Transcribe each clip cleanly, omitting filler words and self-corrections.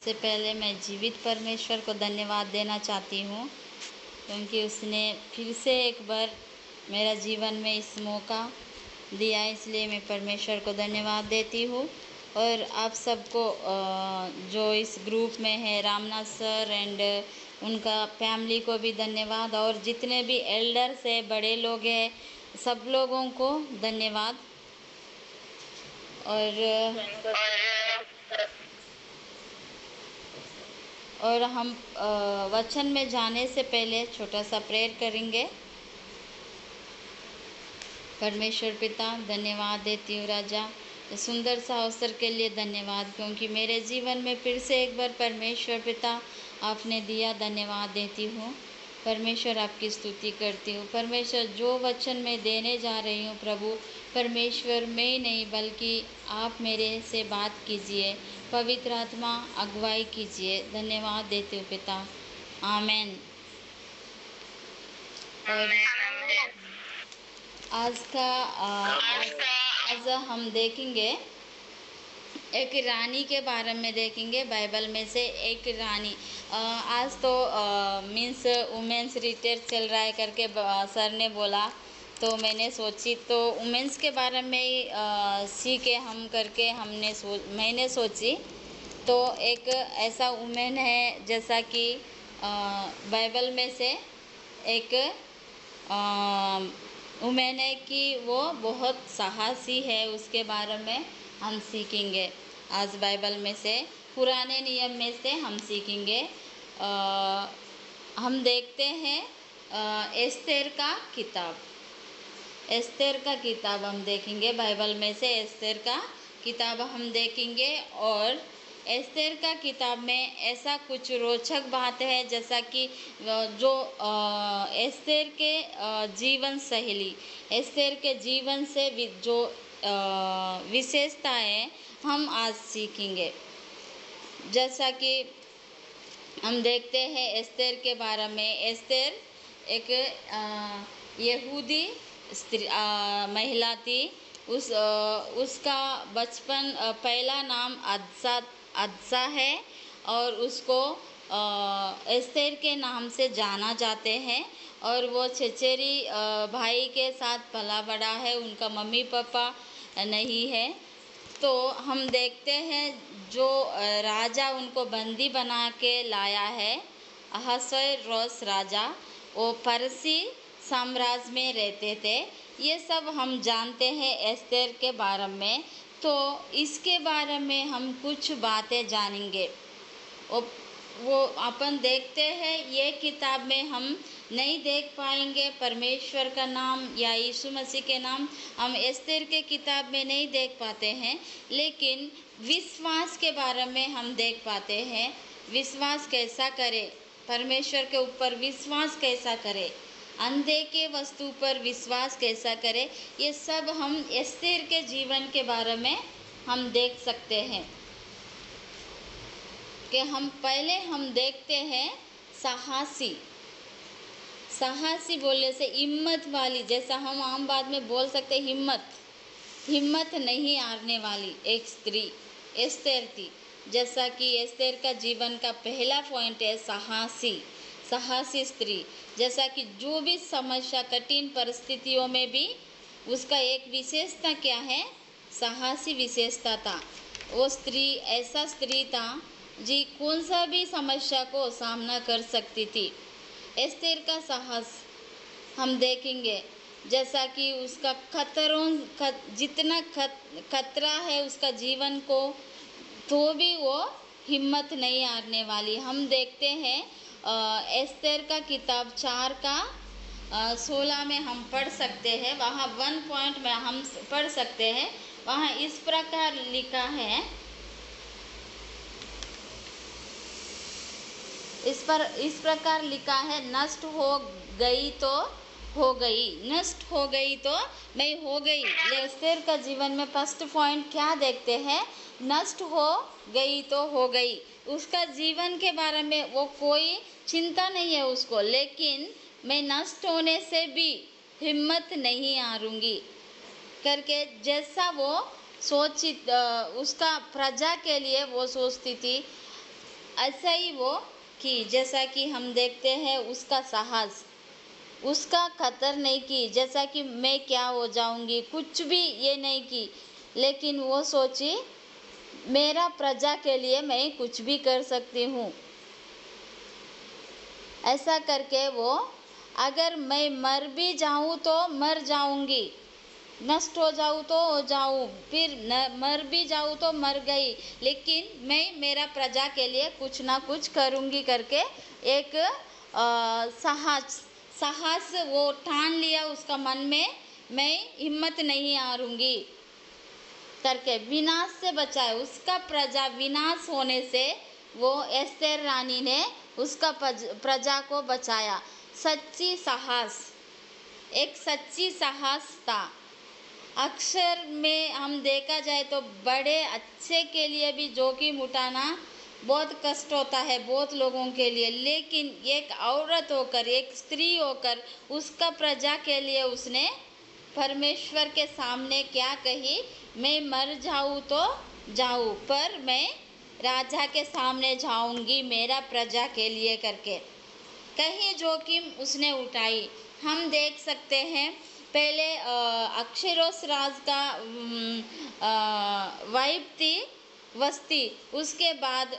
सबसे पहले मैं जीवित परमेश्वर को धन्यवाद देना चाहती हूँ, क्योंकि उसने फिर से एक बार मेरा जीवन में इस मौका दिया, इसलिए मैं परमेश्वर को धन्यवाद देती हूँ। और आप सबको जो इस ग्रुप में है, रामनाथ सर एंड उनका फैमिली को भी धन्यवाद, और जितने भी एल्डर्स है, बड़े लोग हैं, सब लोगों को धन्यवाद। और हम वचन में जाने से पहले छोटा सा प्रेयर करेंगे। परमेश्वर पिता, धन्यवाद देती हूँ राजा, सुंदर सा अवसर के लिए धन्यवाद, क्योंकि मेरे जीवन में फिर से एक बार परमेश्वर पिता आपने दिया। धन्यवाद देती हूँ परमेश्वर, आपकी स्तुति करती हूँ परमेश्वर। जो वचन मैं देने जा रही हूँ प्रभु परमेश्वर, मैं नहीं बल्कि आप मेरे से बात कीजिए, पवित्र आत्मा अगुवाई कीजिए। धन्यवाद देती हूँ पिता, आमेन। आज हम देखेंगे एक रानी के बारे में, देखेंगे बाइबल में से एक रानी। आज तो मीन्स वुमेंस रिट्रीट चल रहा है करके सर ने बोला, तो मैंने सोची तो वुमेंस के बारे में ही सीखे हम करके मैंने सोची। तो एक ऐसा वुमेन है जैसा कि बाइबल में से एक वुमेन है कि वो बहुत साहसी है, उसके बारे में हम सीखेंगे। आज बाइबल में से, पुराने नियम में से हम सीखेंगे। हम देखते हैं एस्तेर का किताब। एस्तेर का किताब हम देखेंगे, बाइबल में से एस्तेर का किताब हम देखेंगे। और एस्तेर का किताब में ऐसा कुछ रोचक बात है, जैसा कि जो एस्तेर के जीवन शैली, एस्तेर के जीवन से जो विशेषताएं हम आज सीखेंगे। जैसा कि हम देखते हैं एस्तेर के बारे में। एस्तेर एक यहूदी महिला थी। उसका बचपन पहला नाम अद्सा है, और उसको एस्तेर के नाम से जाना जाते हैं। और वो चचेरी भाई के साथ पला बड़ा है, उनका मम्मी पापा नहीं है। तो हम देखते हैं जो राजा उनको बंदी बना के लाया है, अहसवेरोस राजा, वो परसी साम्राज्य में रहते थे। ये सब हम जानते हैं एस्तेर के बारे में। तो इसके बारे में हम कुछ बातें जानेंगे। वो अपन देखते हैं, ये किताब में हम नहीं देख पाएंगे परमेश्वर का नाम या यीशु मसीह के नाम हम एस्तेर के किताब में नहीं देख पाते हैं, लेकिन विश्वास के बारे में हम देख पाते हैं। विश्वास कैसा करें, परमेश्वर के ऊपर विश्वास कैसा करें, अंधे के वस्तु पर विश्वास कैसा करें, ये सब हम एस्तेर के जीवन के बारे में हम देख सकते हैं। कि हम देखते हैं साहसी बोलने से हिम्मत वाली, जैसा हम आम बात में बोल सकते हिम्मत नहीं हारने वाली एक स्त्री एस्तेर थी। जैसा कि एस्तेर का जीवन का पहला पॉइंट है साहसी स्त्री। जैसा कि जो भी समस्या, कठिन परिस्थितियों में भी उसका एक विशेषता क्या है, साहसी विशेषता था। वो स्त्री ऐसा स्त्री था जी, कौन सा भी समस्या को सामना कर सकती थी। एस्तेर का साहस हम देखेंगे, जैसा कि उसका जितना खतरा है उसका जीवन को, तो भी वो हिम्मत नहीं हारने वाली। हम देखते हैं एस्तेर का किताब 4 का 16 में हम पढ़ सकते हैं। वहाँ 1 पॉइंट में हम पढ़ सकते हैं। वहाँ इस प्रकार लिखा है, इस प्रकार लिखा है, नष्ट हो गई तो हो गई, नष्ट हो गई तो मैं हो गई। एस्तेर का जीवन में फर्स्ट पॉइंट क्या देखते हैं, नष्ट हो गई तो हो गई। उसका जीवन के बारे में वो कोई चिंता नहीं है उसको, लेकिन मैं नष्ट होने से भी हिम्मत नहीं हारूंगी करके, जैसा वो उसका प्रजा के लिए वो सोचती थी। ऐसा ही वो कि जैसा कि हम देखते हैं उसका साहस, उसका कदर नहीं की, जैसा कि मैं क्या हो जाऊंगी, कुछ भी ये नहीं की, लेकिन वो सोची मेरा प्रजा के लिए मैं कुछ भी कर सकती हूँ। ऐसा करके वो, अगर मैं मर भी जाऊँ तो मर जाऊंगी, नष्ट हो जाऊँ तो हो जाऊँ, फिर मर भी जाऊँ तो मर गई, लेकिन मैं मेरा प्रजा के लिए कुछ ना कुछ करूँगी करके एक साहस साहस वो ठान लिया उसका मन में, मैं हिम्मत नहीं हारूंगी करके विनाश से बचाए, उसका प्रजा विनाश होने से वो एस्तेर रानी ने उसका प्रजा को बचाया। सच्ची साहस, एक सच्ची साहस था। अक्सर में हम देखा जाए तो बड़े अच्छे के लिए भी जोखिम उठाना बहुत कष्ट होता है बहुत लोगों के लिए, लेकिन एक औरत होकर, एक स्त्री होकर उसका प्रजा के लिए उसने परमेश्वर के सामने क्या कही, मैं मर जाऊँ तो जाऊँ, पर मैं राजा के सामने जाऊंगी मेरा प्रजा के लिए करके कहीं जोखिम उसने उठाई। हम देख सकते हैं पहले अक्षरोस राज का वाइफ थी वस्ती, उसके बाद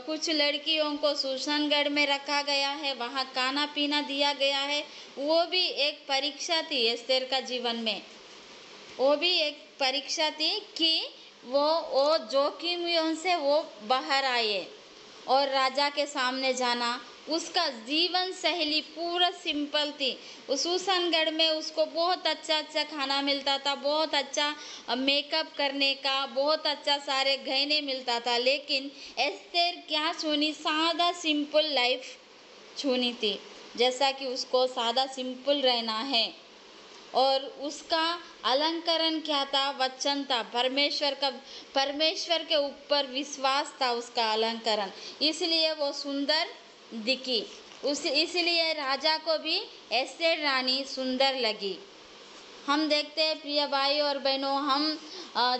कुछ लड़कियों को सुशनगढ़ में रखा गया है, वहाँ खाना पीना दिया गया है। वो भी एक परीक्षा थी एस्तेर का जीवन में, वो भी एक परीक्षा थी कि वो जोखिमों से वो बाहर आए और राजा के सामने जाना। उसका जीवन शैली पूरा सिंपल थी। सुसनगढ़ में उसको बहुत अच्छा अच्छा खाना मिलता था, बहुत अच्छा मेकअप करने का, बहुत अच्छा सारे गहने मिलता था, लेकिन एस्तेर क्या चुनी, सादा सिंपल लाइफ चुनी थी, जैसा कि उसको सादा सिंपल रहना है। और उसका अलंकरण क्या था, वचन था, परमेश्वर के ऊपर विश्वास था उसका अलंकरण, इसलिए वो सुंदर दिखी। इसलिए राजा को भी एस्तेर रानी सुंदर लगी। हम देखते हैं प्रिय भाई और बहनों, हम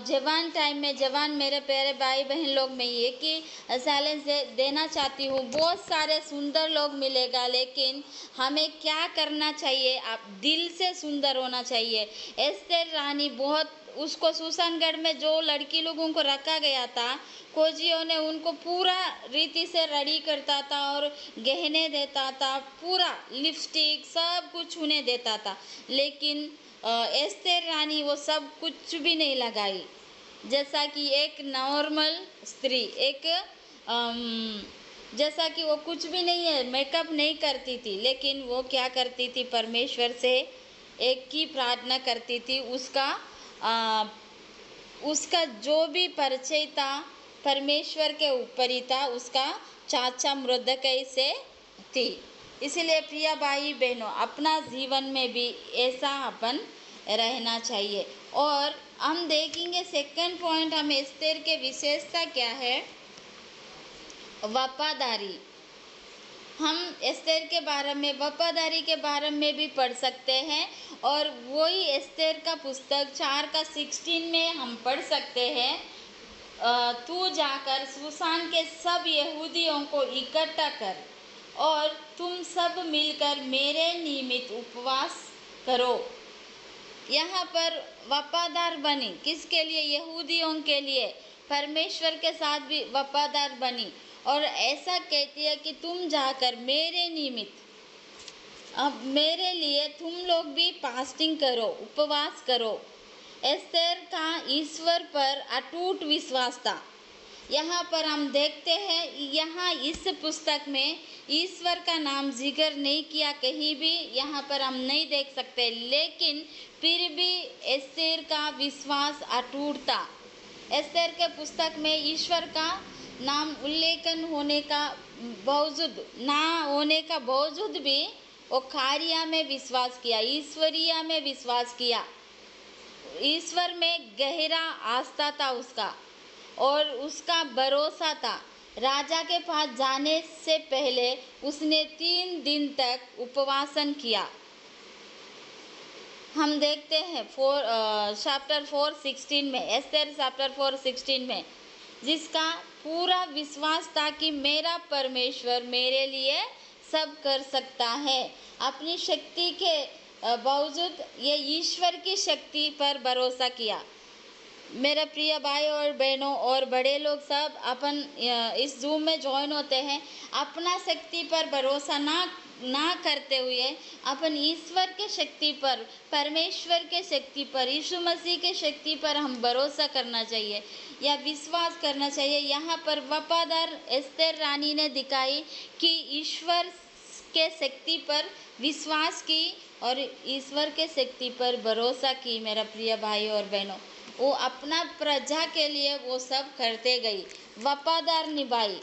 जवान टाइम में, जवान मेरे प्यारे भाई बहन लोग, मैं ये कि चैलेंज देना चाहती हूँ, बहुत सारे सुंदर लोग मिलेगा, लेकिन हमें क्या करना चाहिए, आप दिल से सुंदर होना चाहिए। एस्तेर रानी बहुत, उसको सुसनगढ़ में जो लड़की लोगों को रखा गया था, खोजियों ने उनको पूरा रीति से रेडी करता था और गहने देता था, पूरा लिपस्टिक सब कुछ उन्हें देता था, लेकिन एस्तेर रानी वो सब कुछ भी नहीं लगाई। जैसा कि एक नॉर्मल स्त्री, एक जैसा कि वो कुछ भी नहीं है, मेकअप नहीं करती थी, लेकिन वो क्या करती थी, परमेश्वर से एक ही प्रार्थना करती थी। उसका जो भी परिचय था परमेश्वर के ऊपर ही था, उसका चाचा मृदकई से थी। इसलिए प्रिय भाई बहनों, अपना जीवन में भी ऐसा अपन रहना चाहिए। और हम देखेंगे सेकंड पॉइंट, हम एस्तेर के विशेषता क्या है, वफादारी। हम एस्तेर के बारे में, वफादारी के बारे में भी पढ़ सकते हैं, और वही एस्तेर का पुस्तक 4:16 में हम पढ़ सकते हैं, तू जाकर सुसान के सब यहूदियों को इकट्ठा कर और तुम सब मिलकर मेरे निमित्त उपवास करो। यहाँ पर वफादार बनी, किसके लिए, यहूदियों के लिए, परमेश्वर के साथ भी वफादार बनी, और ऐसा कहती है कि तुम जाकर मेरे निमित्त, अब मेरे लिए तुम लोग भी फास्टिंग करो, उपवास करो। एस्तेर का ईश्वर पर अटूट विश्वास था। यहाँ पर हम देखते हैं, यहाँ इस पुस्तक में ईश्वर का नाम जिक्र नहीं किया कहीं भी, यहाँ पर हम नहीं देख सकते, लेकिन फिर भी एस्तेर का विश्वास अटूट था। एस्तेर के पुस्तक में ईश्वर का नाम उल्लेखन होने का बावजूद, ना होने का बावजूद भी वो कार्य में विश्वास किया, ईश्वरीय में विश्वास किया, ईश्वर में गहरा आस्था था उसका, और उसका भरोसा था। राजा के पास जाने से पहले उसने 3 दिन तक उपवासन किया। हम देखते हैं चैप्टर 4:16 में, एस्तेर चैप्टर 4:16 में, जिसका पूरा विश्वास था कि मेरा परमेश्वर मेरे लिए सब कर सकता है। अपनी शक्ति के बावजूद ये ईश्वर की शक्ति पर भरोसा किया। मेरे प्रिय भाई और बहनों और बड़े लोग सब अपन इस जूम में ज्वाइन होते हैं, अपना शक्ति पर भरोसा ना करते हुए अपन ईश्वर के शक्ति पर, परमेश्वर के शक्ति पर, यीशु मसीह के शक्ति पर हम भरोसा करना चाहिए या विश्वास करना चाहिए। यहाँ पर वफादार एस्तेर रानी ने दिखाई कि ईश्वर के शक्ति पर विश्वास की और ईश्वर के शक्ति पर भरोसा की। मेरा प्रिय भाई और बहनों, वो अपना प्रजा के लिए वो सब करते गई, वफादार निभाई।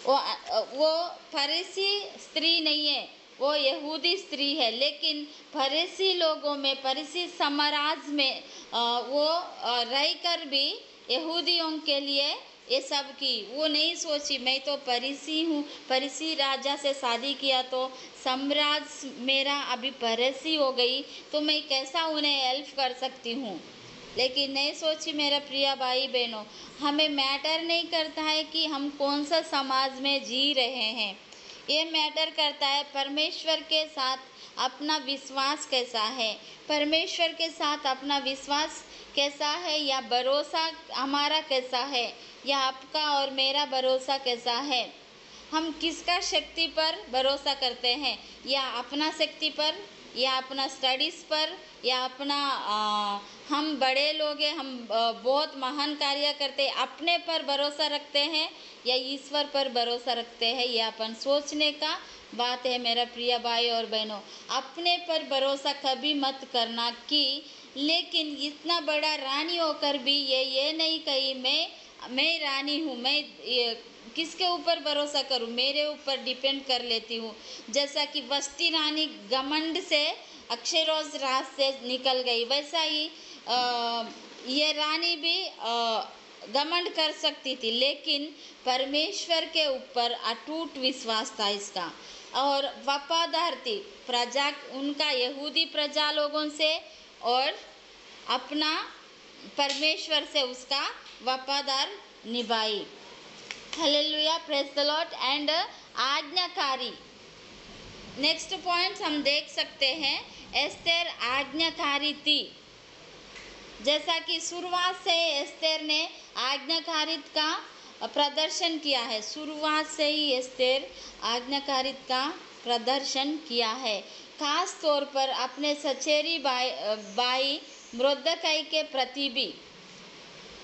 वो फरीसी स्त्री नहीं है, वो यहूदी स्त्री है, लेकिन फरीसी लोगों में, फरीसी समाज में वो रहकर भी यहूदियों के लिए ये सब की। वो नहीं सोची मैं तो फरीसी हूँ, फरीसी राजा से शादी किया तो साम्राज्य मेरा अभी फरीसी हो गई, तो मैं कैसा उन्हें हेल्प कर सकती हूँ। लेकिन नहीं सोची मेरा प्रिय भाई बहनों, हमें मैटर नहीं करता है कि हम कौन सा समाज में जी रहे हैं। ये मैटर करता है परमेश्वर के साथ अपना विश्वास कैसा है, परमेश्वर के साथ अपना विश्वास कैसा है या भरोसा हमारा कैसा है, या आपका और मेरा भरोसा कैसा है। हम किसका शक्ति पर भरोसा करते हैं, या अपना शक्ति पर, या अपना स्टडीज़ पर, या अपना हम बड़े लोग हैं, हम बहुत महान कार्य करते हैं, अपने पर भरोसा रखते हैं या ईश्वर पर भरोसा रखते हैं। यह अपन सोचने का बात है मेरा प्रिय भाई और बहनों। अपने पर भरोसा कभी मत करना कि, लेकिन इतना बड़ा रानी होकर भी ये नहीं कही मैं रानी हूँ, मैं किसके ऊपर भरोसा करूँ, मेरे ऊपर डिपेंड कर लेती हूँ। जैसा कि वस्ती रानी घमंड से अक्षयरोज राज से निकल गई, वैसा ही ये रानी भी घमंड कर सकती थी, लेकिन परमेश्वर के ऊपर अटूट विश्वास था इसका, और वफादार थी प्रजा, उनका यहूदी प्रजा लोगों से और अपना परमेश्वर से उसका वफादार निभाई। Hallelujah, praise the Lord. And आज्ञाकारी, नेक्स्ट पॉइंट हम देख सकते हैं, एस्तेर आज्ञाकारी थी। जैसा कि शुरुआत से एस्तेर ने आज्ञाकारित का प्रदर्शन किया है, शुरुआत से ही एस्तेर आज्ञाकारित का प्रदर्शन किया है, खास तौर पर अपने सचेरी बाई मुर्दकाई के प्रति भी।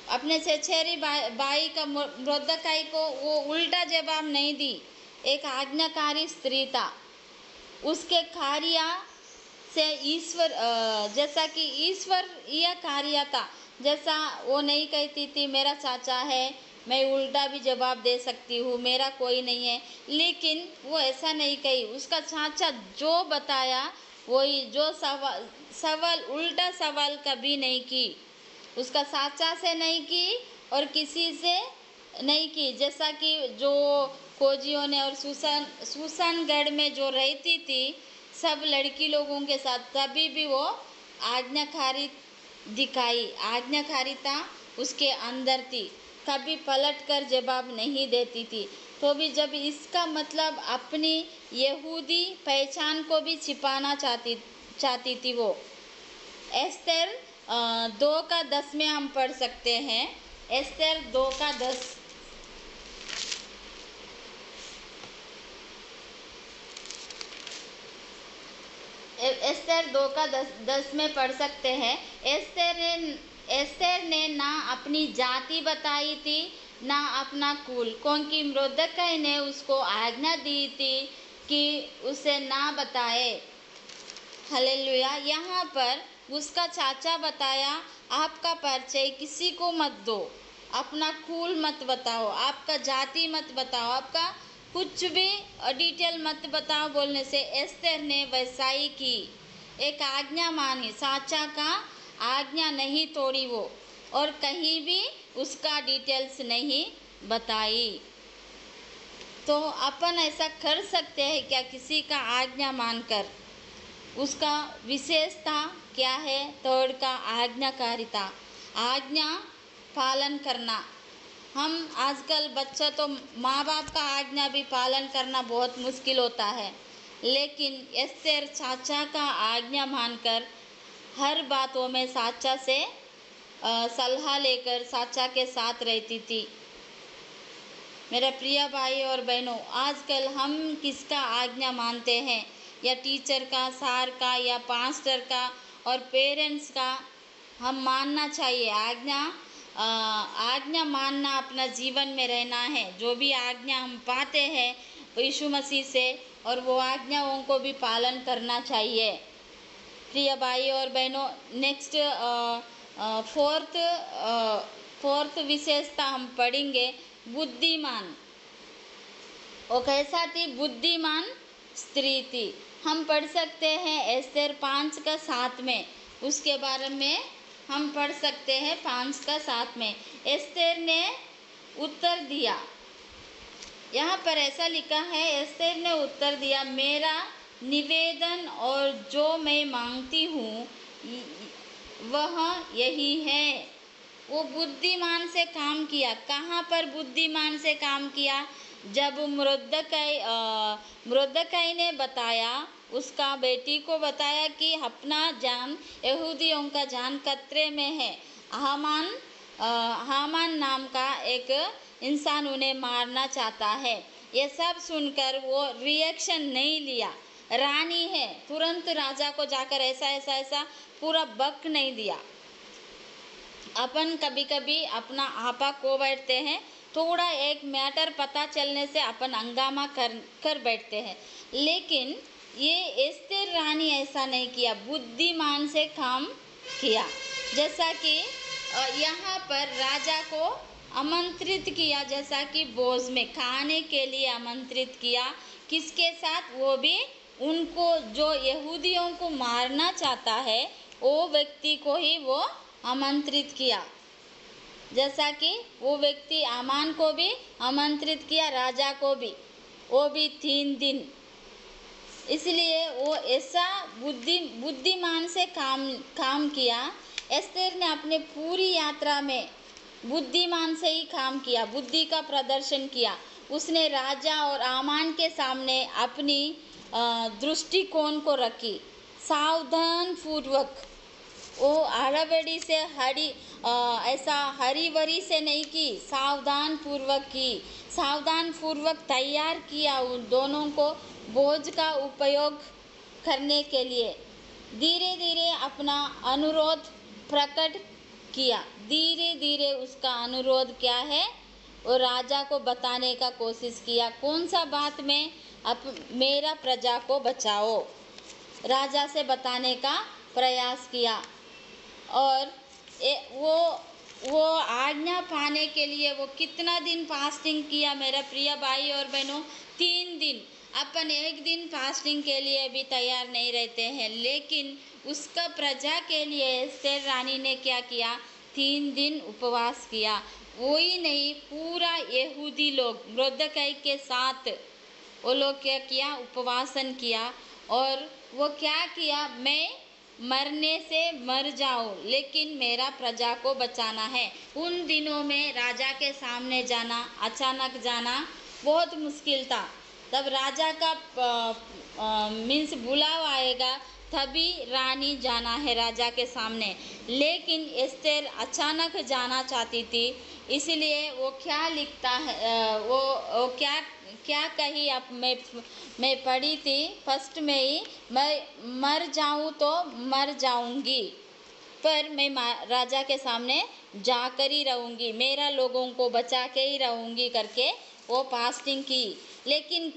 अपने चचेरी बाई का मुर्दकाई को वो उल्टा जवाब नहीं दी, एक आज्ञाकारी स्त्री था। उसके कार्य से ईश्वर, जैसा कि ईश्वर यह कार्य था, जैसा वो नहीं कहती थी मेरा चाचा है, मैं उल्टा भी जवाब दे सकती हूँ, मेरा कोई नहीं है, लेकिन वो ऐसा नहीं कही। उसका चाचा जो बताया वही, जो सवाल उल्टा सवाल कभी नहीं की, उसका चाचा से नहीं की और किसी से नहीं की। जैसा कि जो खोजियों ने और सुसनगढ़ में जो रहती थी सब लड़की लोगों के साथ, तभी भी वो आज्ञाकारी दिखाई, आज्ञाकारिता उसके अंदर थी, कभी पलट कर जवाब नहीं देती थी। तो भी जब इसका मतलब अपनी यहूदी पहचान को भी छिपाना चाहती थी वो। एस्तेर 2:10 में हम पढ़ सकते हैं, एस्तेर 2:10। एस्तेर 2:10 में पढ़ सकते हैं, एस्तेर ने ना अपनी जाति बताई थी ना अपना कुल, क्योंकि मुर्दकाई ने उसको आज्ञा दी थी कि उसे ना बताए। हालेलुया। यहाँ पर उसका चाचा बताया, आपका परिचय किसी को मत दो, अपना कुल मत बताओ, आपका जाति मत बताओ, आपका कुछ भी डिटेल मत बताओ बोलने से एस्तेर ने वैसा ही की, एक आज्ञा मानी, चाचा का आज्ञा नहीं तोड़ी वो, और कहीं भी उसका डिटेल्स नहीं बताई। तो अपन ऐसा कर सकते हैं क्या किसी का आज्ञा मानकर? उसका विशेषता क्या है? थर्ड का आज्ञाकारिता, आज्ञा पालन करना। हम आजकल बच्चा तो माँ बाप का आज्ञा भी पालन करना बहुत मुश्किल होता है, लेकिन एस्तेर चाचा का आज्ञा मानकर हर बातों में चाचा से सलाह लेकर चाचा के साथ रहती थी। मेरे प्रिय भाई और बहनों, आजकल हम किसका आज्ञा मानते हैं? या टीचर का, सार का, या पास्टर का और पेरेंट्स का? हम मानना चाहिए आज्ञा मानना अपना जीवन में रहना है। जो भी आज्ञा हम पाते हैं यीशु मसीह से, और वो आज्ञाओं को भी पालन करना चाहिए। प्रिय भाई और बहनों, नेक्स्ट फोर्थ विशेषता हम पढ़ेंगे, बुद्धिमान। वो कैसा थी? बुद्धिमान स्त्री थी। हम पढ़ सकते हैं एस्तेर 5:7 में, उसके बारे में हम पढ़ सकते हैं 5:7 में। एस्तेर ने उत्तर दिया, यहाँ पर ऐसा लिखा है, एस्तेर ने उत्तर दिया, मेरा निवेदन और जो मैं मांगती हूँ वह यही है। वो बुद्धिमान से काम किया। कहाँ पर बुद्धिमान से काम किया? जब मुर्दकाई ने बताया, उसका बेटी को बताया कि अपना जान, यहूदियों का जान खतरे में है। हामान नाम का एक इंसान उन्हें मारना चाहता है। ये सब सुनकर वो रिएक्शन नहीं लिया। रानी है, तुरंत राजा को जाकर ऐसा पूरा बक नहीं दिया। अपन कभी कभी अपना आपा खो बैठते हैं, थोड़ा एक मैटर पता चलने से अपन हंगामा कर बैठते हैं, लेकिन ये एस्तेर रानी ऐसा नहीं किया, बुद्धिमान से काम किया। जैसा कि यहाँ पर राजा को आमंत्रित किया, जैसा कि भोज में खाने के लिए आमंत्रित किया। किसके साथ? वो भी उनको जो यहूदियों को मारना चाहता है वो व्यक्ति को ही वो आमंत्रित किया। जैसा कि वो व्यक्ति आमान को भी आमंत्रित किया, राजा को भी, वो भी 3 दिन। इसलिए वो ऐसा बुद्धिमान से काम किया। एस्तेर ने अपने पूरी यात्रा में बुद्धिमान से ही काम किया, बुद्धि का प्रदर्शन किया। उसने राजा और आमान के सामने अपनी दृष्टिकोण को रखी, सावधान पूर्वक। वो हड़बड़ी से ऐसा हरीवरी से नहीं की, सावधान पूर्वक की, सावधान पूर्वक तैयार किया उन दोनों को बोझ का उपयोग करने के लिए। धीरे धीरे अपना अनुरोध प्रकट किया, धीरे धीरे उसका अनुरोध क्या है वो राजा को बताने का कोशिश किया। कौन सा बात में? मेरा प्रजा को बचाओ, राजा से बताने का प्रयास किया। और वो आज्ञा पाने के लिए वो कितना दिन फास्टिंग किया मेरा प्रिय भाई और बहनों? 3 दिन। अपन एक दिन फास्टिंग के लिए भी तैयार नहीं रहते हैं, लेकिन उसका प्रजा के लिए एस्तेर रानी ने क्या किया? 3 दिन उपवास किया। वही नहीं, पूरा यहूदी लोग मुर्दकाई के साथ वो लोग क्या किया? उपवासन किया। और वो क्या किया? मैं मरने से मर जाऊं, लेकिन मेरा प्रजा को बचाना है। उन दिनों में राजा के सामने जाना, अचानक जाना बहुत मुश्किल था। तब राजा का मीन्स बुलावा आएगा तभी रानी जाना है राजा के सामने, लेकिन एस्तेर अचानक जाना चाहती थी। इसलिए वो क्या लिखता है, वो क्या कही? अब मैं पढ़ी थी फर्स्ट में ही, मैं मर जाऊं तो मर जाऊंगी, पर मैं राजा के सामने जाकर ही रहूंगी, मेरा लोगों को बचा के ही रहूंगी करके वो फास्टिंग की। लेकिन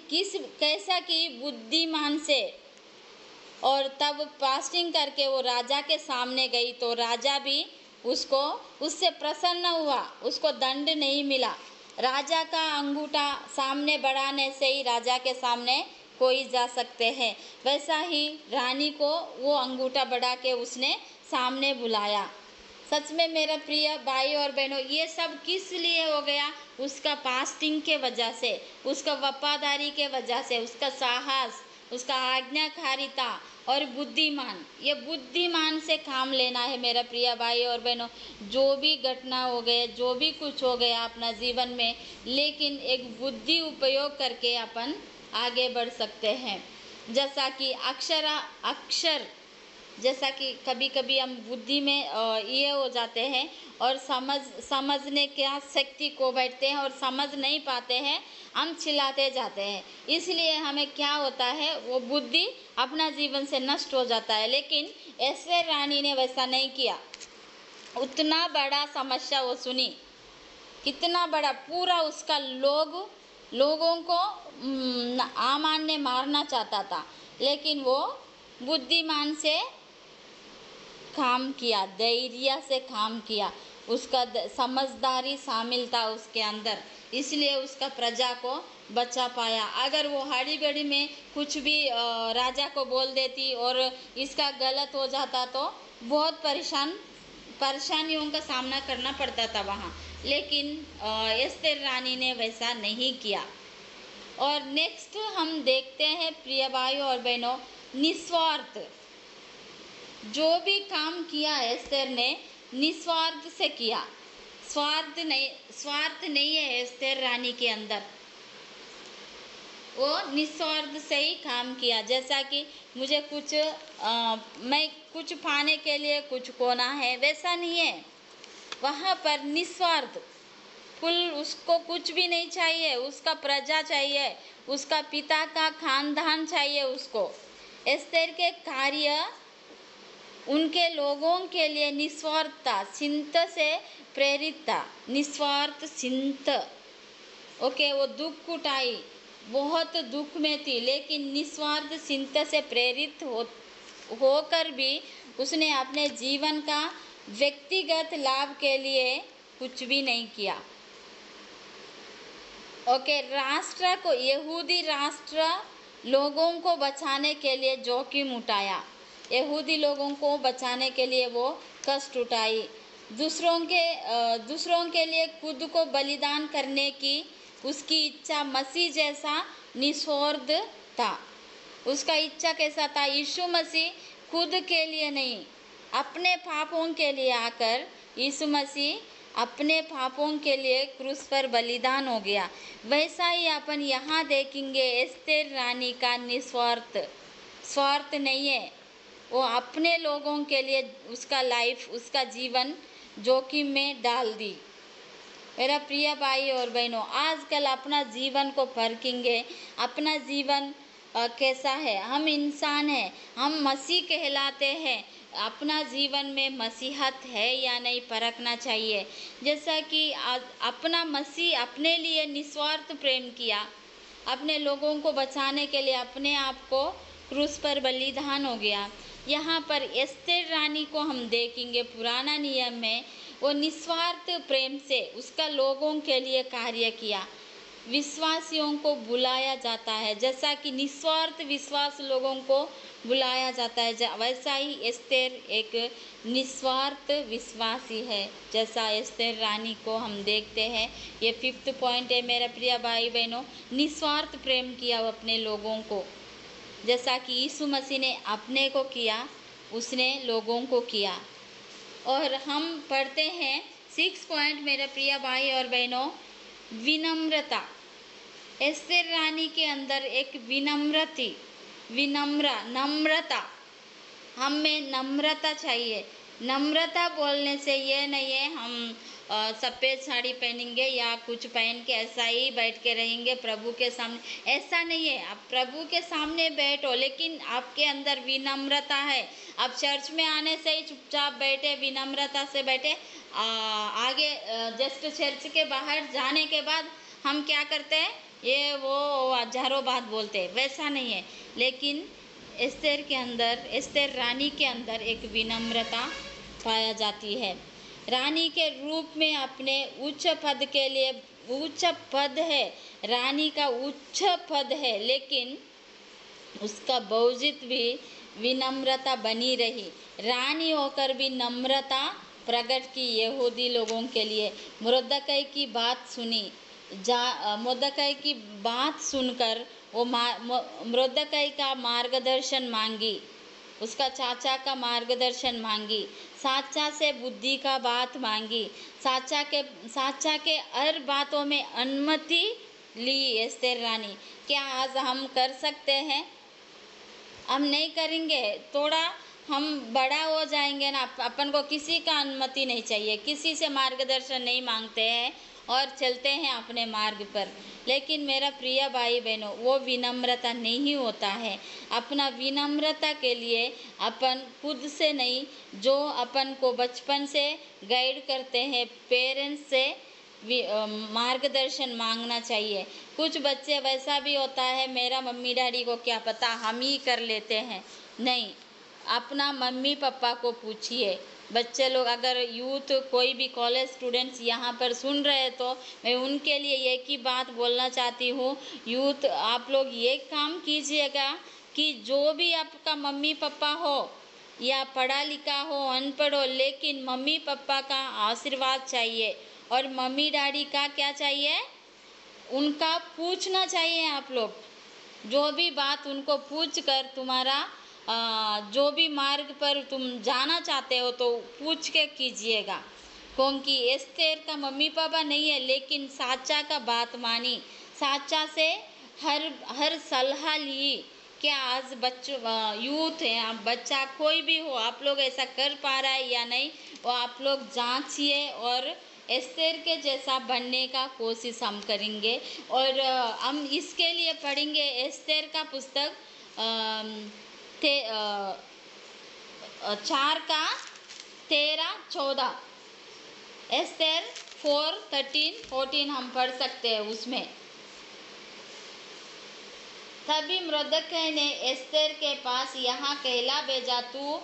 कैसा की? बुद्धिमान से। और तब फास्टिंग करके वो राजा के सामने गई तो राजा भी उससे प्रसन्न हुआ, उसको दंड नहीं मिला। राजा का अंगूठा सामने बढ़ाने से ही राजा के सामने कोई जा सकते हैं, वैसा ही रानी को वो अंगूठा बढ़ा के उसने सामने बुलाया। सच में मेरा प्रिय भाई और बहनों, ये सब किस लिए हो गया? उसका फास्टिंग के वजह से, उसका वफादारी के वजह से, उसका साहस, उसका आज्ञाकारिता और बुद्धिमान, ये बुद्धिमान से काम लेना है मेरा प्रिय भाई और बहनों। जो भी घटना हो गए, जो भी कुछ हो गया अपना जीवन में, लेकिन एक बुद्धि उपयोग करके अपन आगे बढ़ सकते हैं। जैसा कि अक्षर जैसा कि कभी कभी हम बुद्धि में ये हो जाते हैं और समझने क्या शक्ति को बैठते हैं और समझ नहीं पाते हैं, हम चिल्लाते जाते हैं। इसलिए हमें क्या होता है, वो बुद्धि अपना जीवन से नष्ट हो जाता है। लेकिन एस्तेर रानी ने वैसा नहीं किया। उतना बड़ा समस्या वो सुनी, कितना बड़ा, पूरा उसका लोगों को आमान ने मारना चाहता था, लेकिन वो बुद्धिमान से काम किया, धैर्य से काम किया, उसका समझदारी शामिल था उसके अंदर, इसलिए उसका प्रजा को बचा पाया। अगर वो हाड़ी घड़ी में कुछ भी राजा को बोल देती और इसका गलत हो जाता तो बहुत परेशानियों का सामना करना पड़ता था वहाँ। लेकिन एस्तेर रानी ने वैसा नहीं किया। और नेक्स्ट हम देखते हैं प्रिय भाइयों और बहनों, निस्वार्थ। जो भी काम किया एस्तेर ने निस्वार्थ से किया, स्वार्थ नहीं है एस्तेर रानी के अंदर। वो निस्वार्थ से ही काम किया। जैसा कि मुझे मैं कुछ पाने के लिए कुछ खोना है, वैसा नहीं है। वहाँ पर निस्वार्थ, उसको कुछ भी नहीं चाहिए, उसका प्रजा चाहिए, उसका पिता का खानदान चाहिए उसको। एस्तेर के कार्य उनके लोगों के लिए निस्वार्थ था, चिंत से प्रेरित था, निस्वार्थ चिंत। ओके, वो दुख उठाई, बहुत दुख में थी, लेकिन निस्वार्थ चिंत से प्रेरित होकर भी उसने अपने जीवन का व्यक्तिगत लाभ के लिए कुछ भी नहीं किया। ओके, राष्ट्र को, यहूदी राष्ट्र लोगों को बचाने के लिए जोखिम उठाया, यहूदी लोगों को बचाने के लिए वो कष्ट उठाई, दूसरों के लिए खुद को बलिदान करने की उसकी इच्छा मसीह जैसा निस्वार्थ था। उसका इच्छा कैसा था? यीशु मसीह खुद के लिए नहीं, अपने पापों के लिए आकर यीशु मसीह अपने पापों के लिए क्रूस पर बलिदान हो गया। वैसा ही अपन यहाँ देखेंगे, एस्तेर रानी का स्वार्थ नहीं है, वो अपने लोगों के लिए उसका लाइफ, उसका जीवन जोखिम में डाल दी। मेरा प्रिय भाई और बहनों, आजकल अपना जीवन को परखेंगे, अपना जीवन कैसा है। हम इंसान हैं, हम मसीह कहलाते हैं, अपना जीवन में मसीहत है या नहीं परखना चाहिए। जैसा कि अपना मसीह अपने लिए निस्वार्थ प्रेम किया, अपने लोगों को बचाने के लिए अपने आप को क्रूस पर बलिदान हो गया। यहाँ पर एस्तेर रानी को हम देखेंगे, पुराना नियम में वो निस्वार्थ प्रेम से उसका लोगों के लिए कार्य किया। विश्वासियों को बुलाया जाता है, जैसा कि निस्वार्थ विश्वास लोगों को बुलाया जाता है, वैसा ही एस्तेर एक निस्वार्थ विश्वासी है। जैसा एस्तेर रानी को हम देखते हैं, ये 5th पॉइंट है मेरा प्रिय भाई बहनों, निस्वार्थ प्रेम किया अपने लोगों को। जैसा कि यीशु मसीह ने अपने को किया, उसने लोगों को किया। और हम पढ़ते हैं 6 पॉइंट मेरे प्रिय भाई और बहनों, विनम्रता। एस्तेर रानी के अंदर एक नम्रता, हम में नम्रता चाहिए। नम्रता बोलने से ये नहीं है हम सफ़ेद साड़ी पहनेंगे या कुछ पहन के ऐसा ही बैठ के रहेंगे प्रभु के सामने, ऐसा नहीं है। आप प्रभु के सामने बैठो, लेकिन आपके अंदर विनम्रता है। आप चर्च में आने से ही चुपचाप बैठे, विनम्रता से बैठे, आगे जस्ट चर्च के बाहर जाने के बाद हम क्या करते हैं, ये वो हजारों बात बोलते हैं, वैसा नहीं है। लेकिन एस्तेर रानी के अंदर एक विनम्रता पाया जाती है। रानी के रूप में अपने उच्च पद के लिए, उच्च पद है, रानी का उच्च पद है, लेकिन उसका बावजूद भी विनम्रता बनी रही। रानी होकर भी नम्रता प्रकट की यहूदी लोगों के लिए। मुर्दकै की बात सुनी, मुर्दकई की बात सुनकर वो मुर्दकई का मार्गदर्शन मांगी, उसका चाचा का मार्गदर्शन मांगी, चाचा से बुद्धि का बात मांगी, चाचा के हर बातों में अनुमति ली एस्तेर रानी। क्या आज हम कर सकते हैं? हम नहीं करेंगे, थोड़ा हम बड़ा हो जाएंगे ना, अपन को किसी का अनुमति नहीं चाहिए, किसी से मार्गदर्शन नहीं मांगते हैं और चलते हैं अपने मार्ग पर। लेकिन मेरा प्रिय भाई बहनों, वो विनम्रता नहीं होता है। अपना विनम्रता के लिए अपन खुद से नहीं, जो अपन को बचपन से गाइड करते हैं पेरेंट्स से मार्गदर्शन मांगना चाहिए। कुछ बच्चे वैसा भी होता है, मेरा मम्मी डैडी को क्या पता, हम ही कर लेते हैं। नहीं, अपना मम्मी पापा को पूछिए। बच्चे लोग, अगर यूथ कोई भी कॉलेज स्टूडेंट्स यहाँ पर सुन रहे हैं तो मैं उनके लिए एक ही बात बोलना चाहती हूँ, यूथ आप लोग ये काम कीजिएगा कि जो भी आपका मम्मी पापा हो या पढ़ा लिखा हो अनपढ़ हो, लेकिन मम्मी पापा का आशीर्वाद चाहिए और मम्मी डैडी का क्या चाहिए, उनका पूछना चाहिए। आप लोग जो भी बात उनको पूछ कर तुम्हारा जो भी मार्ग पर तुम जाना चाहते हो तो पूछ के कीजिएगा। क्योंकि एस्तेर का मम्मी पापा नहीं है, लेकिन चाचा का बात मानी, चाचा से हर सलाह ली। क्या आज यूथ है, आप बच्चा कोई भी हो, आप लोग ऐसा कर पा रहा है या नहीं, वो आप लोग जांचिए और एस्तेर के जैसा बनने का कोशिश हम करेंगे। और हम इसके लिए पढ़ेंगे एस्तेर का पुस्तक 4 का 13-14, एस्तेर 4:13-14 हम पढ़ सकते हैं उसमें। तभी मुर्दकई ने एस्तेर के पास यहाँ कहला भेजा, तू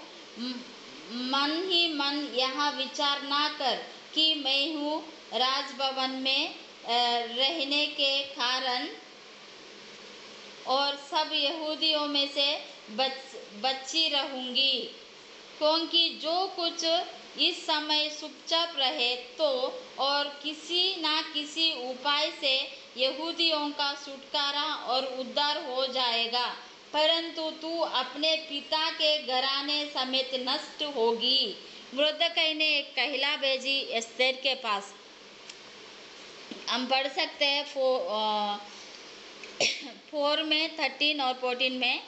मन ही मन यहाँ विचार ना कर कि मैं हूँ राजभवन में रहने के कारण और सब यहूदियों में से बची रहूंगी, क्योंकि जो कुछ इस समय चुपचाप रहे तो और किसी ना किसी उपाय से यहूदियों का छुटकारा और उद्धार हो जाएगा, परंतु तू अपने पिता के घराने समेत नष्ट होगी। मुर्दकई ने एक कहला भेजी एस्तेर के पास। हम पढ़ सकते हैं 4 में 13 और 14 में,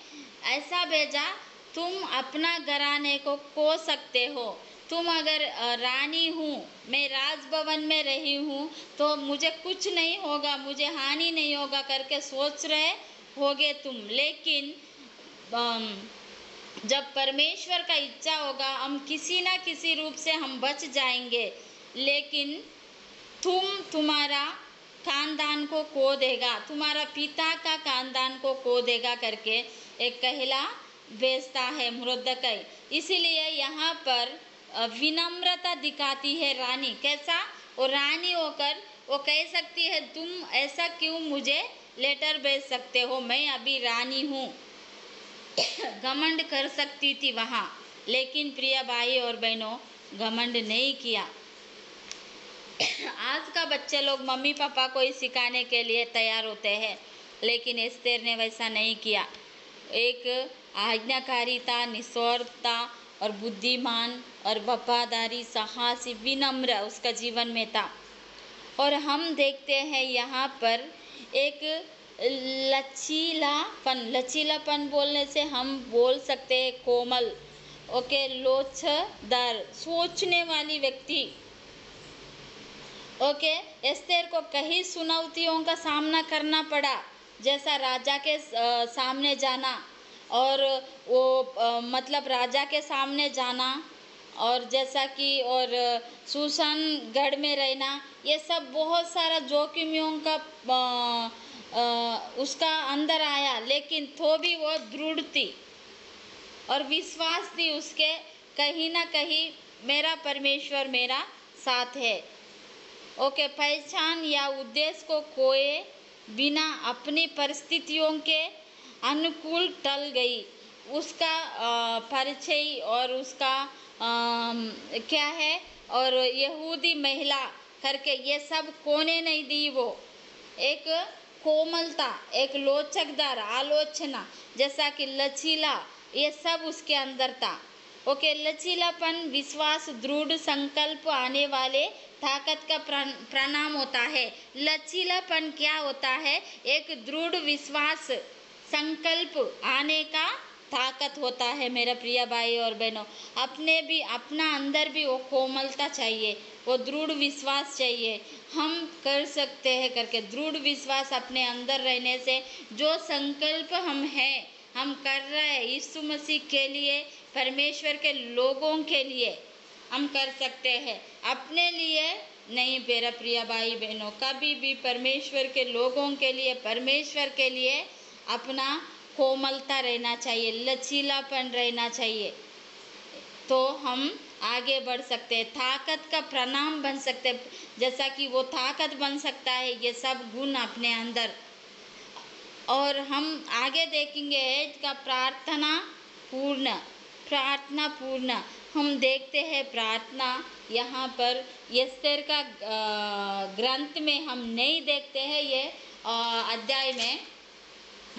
ऐसा भेजा, तुम अपना घराने को खो सकते हो। तुम अगर रानी हूँ, मैं राजभवन में रही हूँ तो मुझे कुछ नहीं होगा, मुझे हानि नहीं होगा करके सोच रहे होगे तुम, लेकिन जब परमेश्वर का इच्छा होगा हम किसी ना किसी रूप से हम बच जाएंगे, लेकिन तुम्हारा खानदान को खो देगा, तुम्हारा पिता का खानदान को खो देगा करके एक कहला भेजता है मुर्दकई। इसीलिए यहाँ पर विनम्रता दिखाती है रानी। कैसा? वो रानी होकर वो कह सकती है, तुम ऐसा क्यों मुझे लेटर भेज सकते हो, मैं अभी रानी हूँ। घमंड कर सकती थी वहाँ, लेकिन प्रिय भाई और बहनों, घमंड नहीं किया। आज का बच्चे लोग मम्मी पापा को ही सिखाने के लिए तैयार होते हैं, लेकिन एस्तेर ने वैसा नहीं किया। एक आज्ञाकारिता, निस्वार्थता और बुद्धिमान और वफादारी, साहसी, विनम्र उसका जीवन में था। और हम देखते हैं यहाँ पर एक लचीलापन बोलने से हम बोल सकते हैं कोमल, ओके, लोचदार, सोचने वाली व्यक्ति। ओके, एस्तेर को कई चुनौतियों का सामना करना पड़ा, जैसा राजा के सामने जाना और वो मतलब राजा के सामने जाना, और जैसा कि और सुसान गढ़ में रहना, ये सब बहुत सारा जोखिमों का उसका अंदर आया, लेकिन तो भी वो दृढ़ थी और विश्वास थी उसके, कहीं ना कहीं मेरा परमेश्वर मेरा साथ है। ओके, पहचान या उद्देश्य को खोए बिना अपनी परिस्थितियों के अनुकूल टल गई। उसका परिचय और उसका क्या है, और यहूदी महिला करके ये सब कोने नहीं दी वो, एक कोमलता, एक लोचकदार आलोचना, जैसा कि लचीला, ये सब उसके अंदर था। ओके, लचीलापन विश्वास, दृढ़ संकल्प आने वाले ताकत का प्रणाम होता है। लचीलापन क्या होता है? एक दृढ़ विश्वास, संकल्प आने का ताकत होता है मेरा प्रिय भाई और बहनों। अपना अंदर भी वो कोमलता चाहिए, वो दृढ़ विश्वास चाहिए, हम कर सकते हैं करके दृढ़ विश्वास अपने अंदर रहने से जो संकल्प हम कर रहे हैं यीशु मसीह के लिए, परमेश्वर के लोगों के लिए हम कर सकते हैं, अपने लिए नहीं मेरा प्रिय भाई बहनों। कभी भी परमेश्वर के लोगों के लिए, परमेश्वर के लिए अपना कोमलता रहना चाहिए, लचीलापन रहना चाहिए, तो हम आगे बढ़ सकते हैं, ताकत का प्रणाम बन सकते हैं। जैसा कि वो ताकत बन सकता है, ये सब गुण अपने अंदर। और हम आगे देखेंगे का प्रार्थना पूर्ण हम देखते हैं प्रार्थना यहाँ पर एस्तेर का ग्रंथ में हम नहीं देखते हैं। ये अध्याय में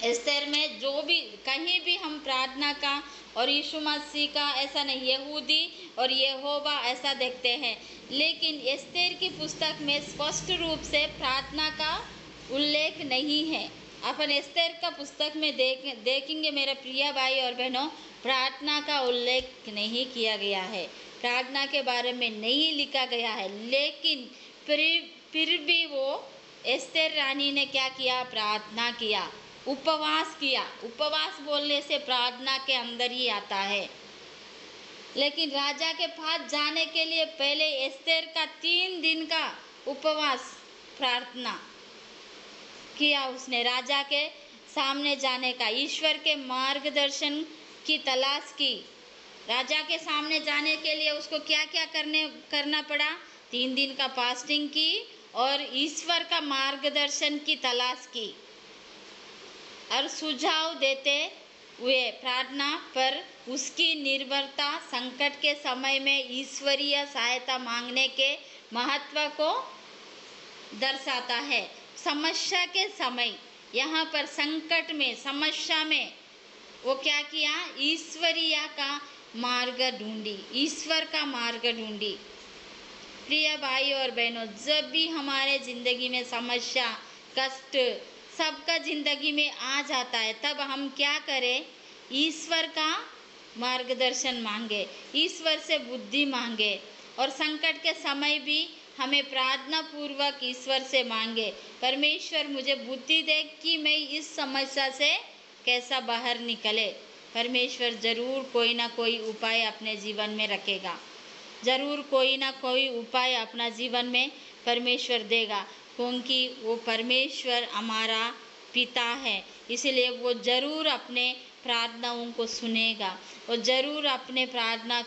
एस्तेर में जो भी कहीं भी हम प्रार्थना का और यीशु मसीह का ऐसा नहीं, यहूदी और यहोवा ऐसा देखते हैं, लेकिन एस्तेर की पुस्तक में स्पष्ट रूप से प्रार्थना का उल्लेख नहीं है। अपन एस्तेर का पुस्तक में देखेंगे मेरे प्रिय भाई और बहनों, प्रार्थना का उल्लेख नहीं किया गया है, प्रार्थना के बारे में नहीं लिखा गया है। लेकिन फिर भी वो एस्तेर रानी ने क्या किया? प्रार्थना किया, उपवास किया। उपवास बोलने से प्रार्थना के अंदर ही आता है। लेकिन राजा के पास जाने के लिए पहले एस्तेर का 3 दिन का उपवास प्रार्थना किया। उसने राजा के सामने जाने का, ईश्वर के मार्गदर्शन की तलाश की। राजा के सामने जाने के लिए उसको क्या क्या करना पड़ा? 3 दिन का फास्टिंग की और ईश्वर का मार्गदर्शन की तलाश की और सुझाव देते हुए प्रार्थना पर उसकी निर्भरता संकट के समय में ईश्वरीय सहायता मांगने के महत्व को दर्शाता है। समस्या के समय, यहाँ पर संकट में, समस्या में वो क्या किया? ईश्वरीय का मार्ग ढूंढी, ईश्वर का मार्ग ढूंढी। प्रिय भाई और बहनों, जब भी हमारे जिंदगी में समस्या, कष्ट सबका जिंदगी में आ जाता है, तब हम क्या करें? ईश्वर का मार्गदर्शन मांगे, ईश्वर से बुद्धि मांगे और संकट के समय भी हमें प्रार्थना पूर्वक ईश्वर से मांगे, परमेश्वर मुझे बुद्धि दे कि मैं इस समस्या से कैसा बाहर निकले। परमेश्वर जरूर कोई ना कोई उपाय अपने जीवन में रखेगा, जरूर कोई ना कोई उपाय अपना जीवन में परमेश्वर देगा, क्योंकि वो परमेश्वर हमारा पिता है। इसलिए वो जरूर अपने प्रार्थनाओं को सुनेगा, वो जरूर अपने प्रार्थना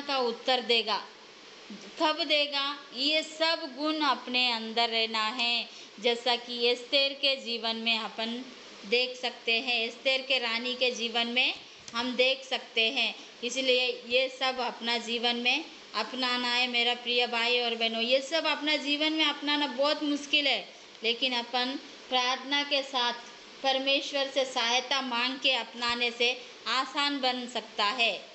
का उत्तर देगा। कब देगा? ये सब गुण अपने अंदर रहना है, जैसा कि एस्तेर के जीवन में अपन देख सकते हैं, एस्तेर के रानी के जीवन में हम देख सकते हैं। इसलिए ये सब अपना जीवन में अपनाना है मेरा प्रिय भाई और बहनों। ये सब अपना जीवन में अपनाना बहुत मुश्किल है, लेकिन अपन प्रार्थना के साथ परमेश्वर से सहायता मांग के अपनाने से आसान बन सकता है।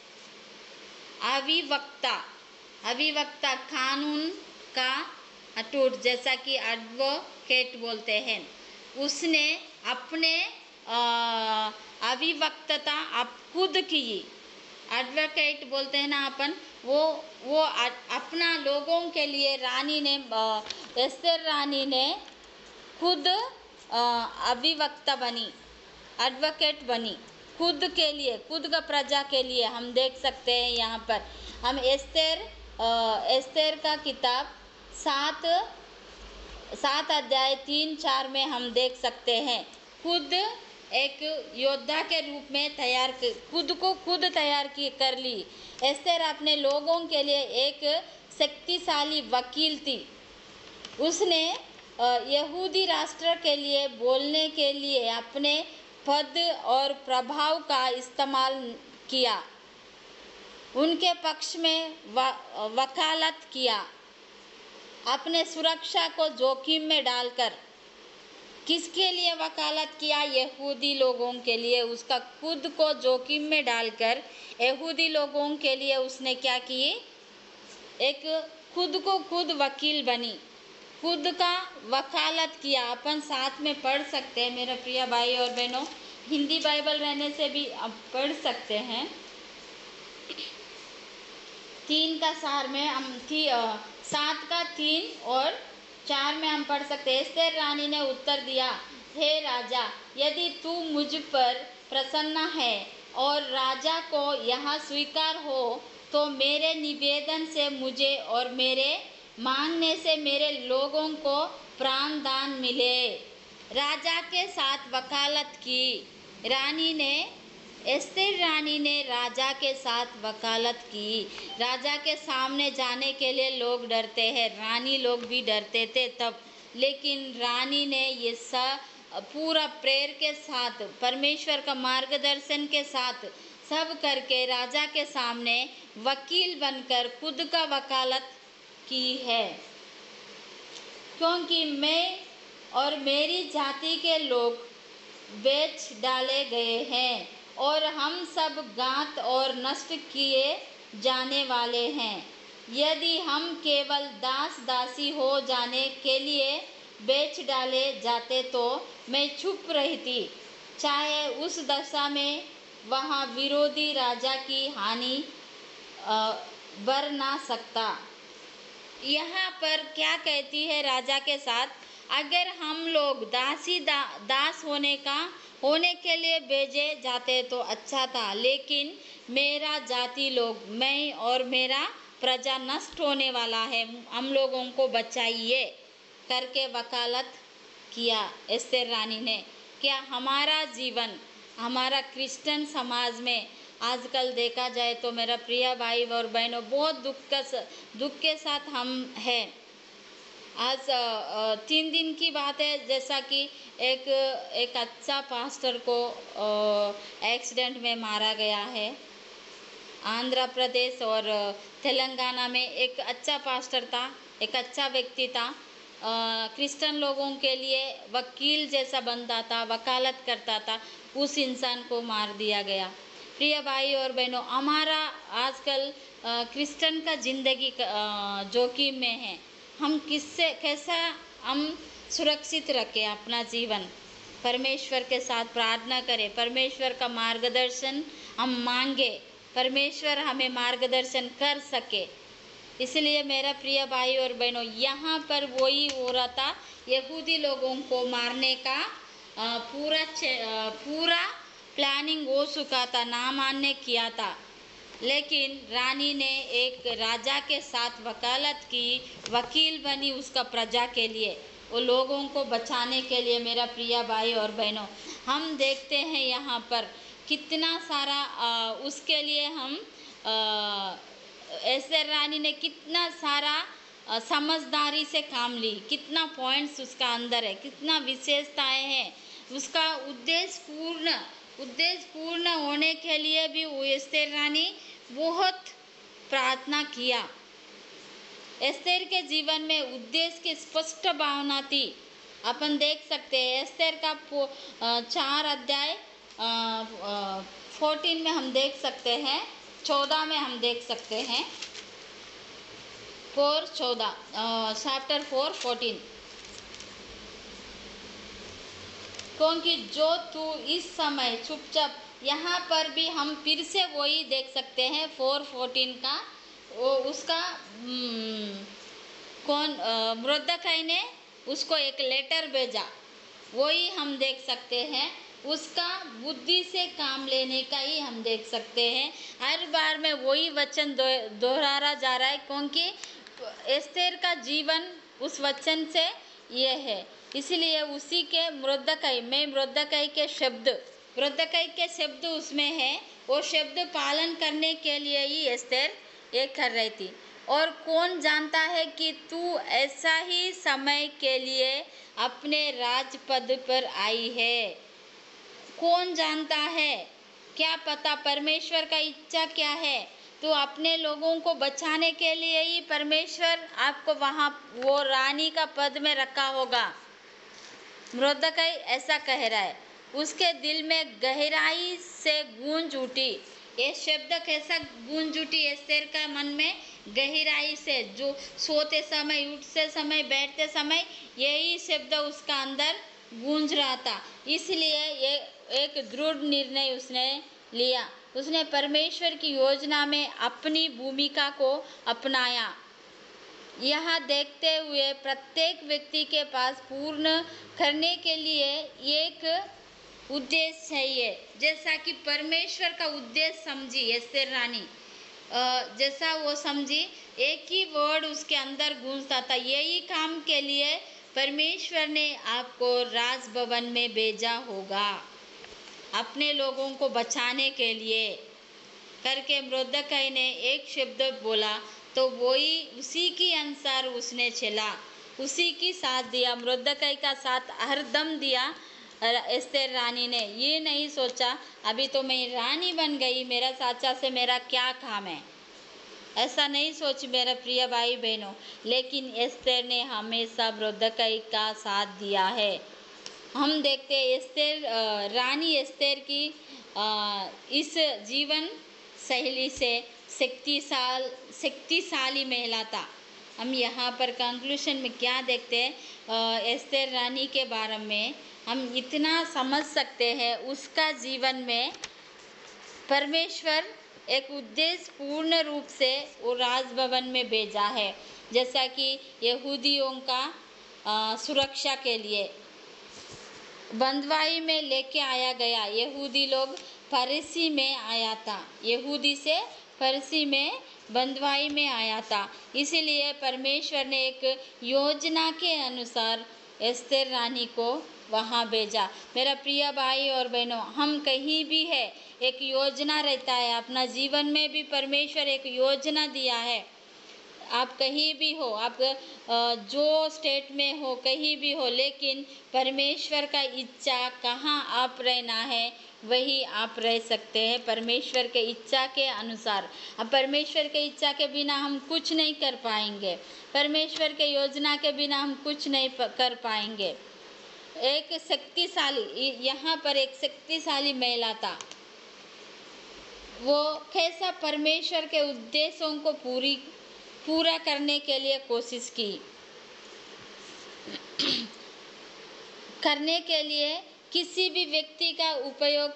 अविवक्ता कानून का अटूट, जैसा कि एडवोकेट बोलते हैं, उसने अपने अविवक्तता आप खुद की, एडवोकेट बोलते हैं ना अपन, वो अपना लोगों के लिए रानी ने, एस्तेर रानी ने खुद अविवक्ता बनी, एडवोकेट बनी, खुद के लिए, खुद का प्रजा के लिए। हम देख सकते हैं यहाँ पर हम एस्तेर का किताब 7 अध्याय 3-4 में हम देख सकते हैं, खुद एक योद्धा के रूप में खुद तैयार कर ली। एस्तेर अपने लोगों के लिए एक शक्तिशाली वकील थी। उसने यहूदी राष्ट्र के लिए बोलने के लिए अपने पद और प्रभाव का इस्तेमाल किया, उनके पक्ष में वकालत किया। अपने सुरक्षा को जोखिम में डालकर किसके लिए वकालत किया? यहूदी लोगों के लिए। उसका खुद को जोखिम में डालकर यहूदी लोगों के लिए उसने क्या की? एक खुद को खुद वकील बनी, खुद का वकालत किया। अपन साथ में पढ़ सकते हैं मेरे प्रिय भाई और बहनों, हिंदी बाइबल रहने से भी आप पढ़ सकते हैं। 3 का 4 में हम 7 का 3 और 4 में हम पढ़ सकते हैं। एस्तेर रानी ने उत्तर दिया, हे राजा, यदि तू मुझ पर प्रसन्न है और राजा को यह स्वीकार हो तो मेरे निवेदन से मुझे और मेरे मांगने से मेरे लोगों को प्राणदान मिले। राजा के साथ वकालत की रानी ने, एस्तेर रानी ने राजा के साथ वकालत की। राजा के सामने जाने के लिए लोग डरते हैं, रानी लोग भी डरते थे तब, लेकिन रानी ने ये पूरा प्रेयर के साथ, परमेश्वर का मार्गदर्शन के साथ सब करके राजा के सामने वकील बनकर खुद का वकालत की है। क्योंकि मैं और मेरी जाति के लोग बेच डाले गए हैं और हम सब घात और नष्ट किए जाने वाले हैं। यदि हम केवल दास दासी हो जाने के लिए बेच डाले जाते तो मैं चुप रहती, चाहे उस दशा में वहाँ विरोधी राजा की हानि बर ना सकता। यहाँ पर क्या कहती है राजा के साथ, अगर हम लोग दास होने के लिए भेजे जाते तो अच्छा था, लेकिन मेरा जाति लोग, मैं और मेरा प्रजा नष्ट होने वाला है, हम लोगों को बचाइए करके वकालत किया एस्तेर रानी ने। क्या हमारा जीवन, हमारा क्रिश्चियन समाज में आजकल देखा जाए तो मेरा प्रिय भाई और बहनों, बहुत दुख के साथ हम हैं। आज 3 दिन की बात है, जैसा कि एक अच्छा पास्टर को एक्सीडेंट में मारा गया है। आंध्र प्रदेश और तेलंगाना में एक अच्छा पास्टर था, एक अच्छा व्यक्ति था, क्रिश्चियन लोगों के लिए वकील जैसा बनता था, वकालत करता था, उस इंसान को मार दिया गया। प्रिय भाई और बहनों, हमारा आजकल क्रिश्चियन का जिंदगी जोखिम में है। हम कैसा हम सुरक्षित रखें अपना जीवन, परमेश्वर के साथ प्रार्थना करें, परमेश्वर का मार्गदर्शन हम मांगे, परमेश्वर हमें मार्गदर्शन कर सके। इसलिए मेरा प्रिय भाई और बहनों, यहाँ पर वही हो रहा था, यहूदी लोगों को मारने का पूरा प्लानिंग हो चुका था, नामान ने किया था, लेकिन रानी ने एक राजा के साथ वकालत की, वकील बनी उसका प्रजा के लिए, वो लोगों को बचाने के लिए। मेरा प्रिय भाई और बहनों, हम देखते हैं यहाँ पर कितना सारा उसके लिए हम एस्तेर रानी ने कितना सारा समझदारी से काम ली, कितना पॉइंट्स उसका अंदर है, कितना विशेषताएं हैं। उसका उद्देश्य पूर्ण होने के लिए भी एस्तेर रानी बहुत प्रार्थना किया। एस्तेर के जीवन में उद्देश्य की स्पष्ट भावना थी। अपन देख सकते हैं एस्तेर का 4 अध्याय 14 में हम देख सकते हैं, 14 में हम देख सकते हैं, 4:14 चैप्टर 4:14, क्योंकि जो तू इस समय चुपचाप, यहाँ पर भी हम फिर से वही देख सकते हैं 4:14 का, वो उसका मुर्दखै ने उसको एक लेटर भेजा, वही हम देख सकते हैं। उसका बुद्धि से काम लेने का ही हम देख सकते हैं। हर बार में वही वचन दोहराया जा रहा है, क्योंकि एस्तेर का जीवन उस वचन से ये है। इसलिए उसी के मुर्दखै के शब्द उसमें है, वो शब्द पालन करने के लिए ही एस्तेर ये कर रही थी। और कौन जानता है कि तू ऐसा ही समय के लिए अपने राजपद पर आई है। कौन जानता है, क्या पता परमेश्वर का इच्छा क्या है, तो अपने लोगों को बचाने के लिए ही परमेश्वर आपको वहाँ वो रानी का पद में रखा होगा। मुर्दकई ऐसा कह रहा है। उसके दिल में गहराई से गूंज उठी। ये शब्द कैसा गूंज उठी एस्तेर का मन में? गहराई से, जो सोते समय, उठते समय, बैठते समय यही शब्द उसका अंदर गूंज रहा था। इसलिए ये एक दृढ़ निर्णय उसने लिया। उसने परमेश्वर की योजना में अपनी भूमिका को अपनाया। यह देखते हुए प्रत्येक व्यक्ति के पास पूर्ण करने के लिए एक उद्देश्य चाहिए। जैसा कि परमेश्वर का उद्देश्य समझी एस्तेर रानी, जैसा वो समझी, एक ही वर्ड उसके अंदर गूंजता था, यही काम के लिए परमेश्वर ने आपको राजभवन में भेजा होगा, अपने लोगों को बचाने के लिए करके मुर्दकई ने एक शब्द बोला तो वही उसी के अनुसार उसने चला, उसी की साथ दिया। मुर्दकई का साथ हरदम दिया एस्तेर रानी ने। ये नहीं सोचा अभी तो मैं रानी बन गई, मेरा साचा से मेरा क्या काम है, ऐसा नहीं सोच मेरे प्रिय भाई बहनों। लेकिन एस्तेर ने हमेशा मुर्दकई का साथ दिया है। हम देखते हैं एस्तेर, रानी एस्तेर की इस जीवन शैली से शक्तिशाली महिला था। हम यहाँ पर कंक्लूशन में क्या देखते हैं, एस्तेर रानी के बारे में हम इतना समझ सकते हैं, उसका जीवन में परमेश्वर एक उद्देश्य पूर्ण रूप से वो राजभवन में भेजा है। जैसा कि यहूदियों का सुरक्षा के लिए बंदवाई में लेके आया गया। यहूदी लोग फरीसी में आया था, यहूदी से फरीसी में बंदवाई में आया था। इसीलिए परमेश्वर ने एक योजना के अनुसार एस्तेर रानी को वहाँ भेजा। मेरा प्रिय भाई और बहनों, हम कहीं भी है एक योजना रहता है, अपना जीवन में भी परमेश्वर एक योजना दिया है। आप कहीं भी हो, आप जो स्टेट में हो, कहीं भी हो, लेकिन परमेश्वर का इच्छा कहाँ आप रहना है वही आप रह सकते हैं, परमेश्वर के इच्छा के अनुसार। अब परमेश्वर के इच्छा के बिना हम कुछ नहीं कर पाएंगे, परमेश्वर के योजना के बिना हम कुछ नहीं कर पाएंगे। एक शक्तिशाली, यहाँ पर एक शक्तिशाली महिला था, वो कैसा परमेश्वर के उद्देश्यों को पूरा करने के लिए कोशिश की, करने के लिए किसी भी व्यक्ति का उपयोग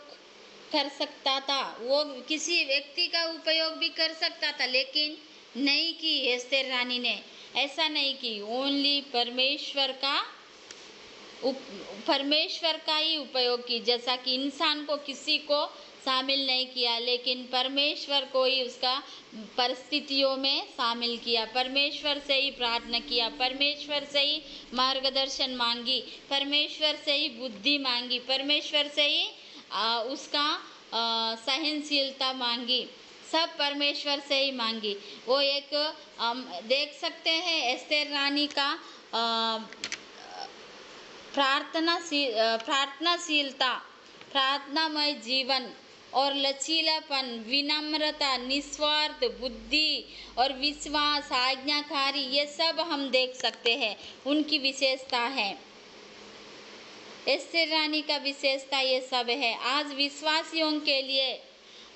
कर सकता था, वो किसी व्यक्ति का उपयोग भी कर सकता था, लेकिन नहीं की एस्तेर रानी ने, ऐसा नहीं की। ओनली परमेश्वर का ही उपयोग की। जैसा कि इंसान को किसी को शामिल नहीं किया, लेकिन परमेश्वर को ही उसका परिस्थितियों में शामिल किया, परमेश्वर से ही प्रार्थना किया, परमेश्वर से ही मार्गदर्शन मांगी, परमेश्वर से ही बुद्धि मांगी, परमेश्वर से ही उसका सहनशीलता मांगी, सब परमेश्वर से ही मांगी। वो एक देख सकते हैं एस्तेर रानी का प्रार्थनाशीलता, प्रार्थनामय जीवन और लचीलापन, विनम्रता, निस्वार्थ बुद्धि और विश्वास, आज्ञाकारी, ये सब हम देख सकते हैं, उनकी विशेषता है। एस्तेर रानी का विशेषता ये सब है। आज विश्वासियों के लिए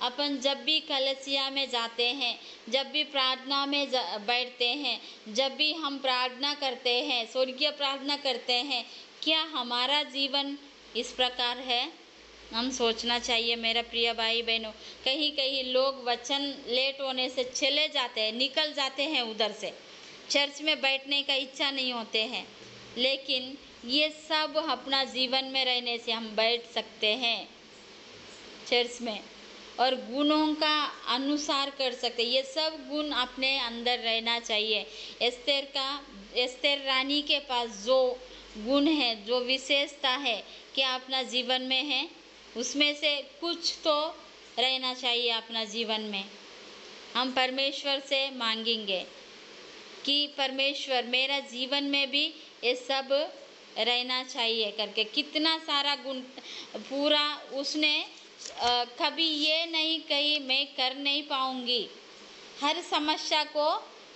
अपन जब भी कलीसिया में जाते हैं, जब भी प्रार्थना में बैठते हैं, जब भी हम प्रार्थना करते हैं, स्वर्गीय प्रार्थना करते हैं, क्या हमारा जीवन इस प्रकार है? हम सोचना चाहिए मेरा प्रिय भाई बहनों। कहीं कहीं लोग वचन लेट होने से चले जाते हैं, निकल जाते हैं उधर से, चर्च में बैठने का इच्छा नहीं होते हैं, लेकिन ये सब अपना जीवन में रहने से हम बैठ सकते हैं चर्च में और गुणों का अनुसार कर सकते। ये सब गुण अपने अंदर रहना चाहिए। एस्तेर रानी के पास जो गुण है, जो विशेषता है, क्या अपना जीवन में है? उसमें से कुछ तो रहना चाहिए अपना जीवन में। हम परमेश्वर से मांगेंगे कि परमेश्वर मेरा जीवन में भी ये सब रहना चाहिए करके। कितना सारा गुण पूरा उसने कभी ये नहीं कही मैं कर नहीं पाऊंगी, हर समस्या को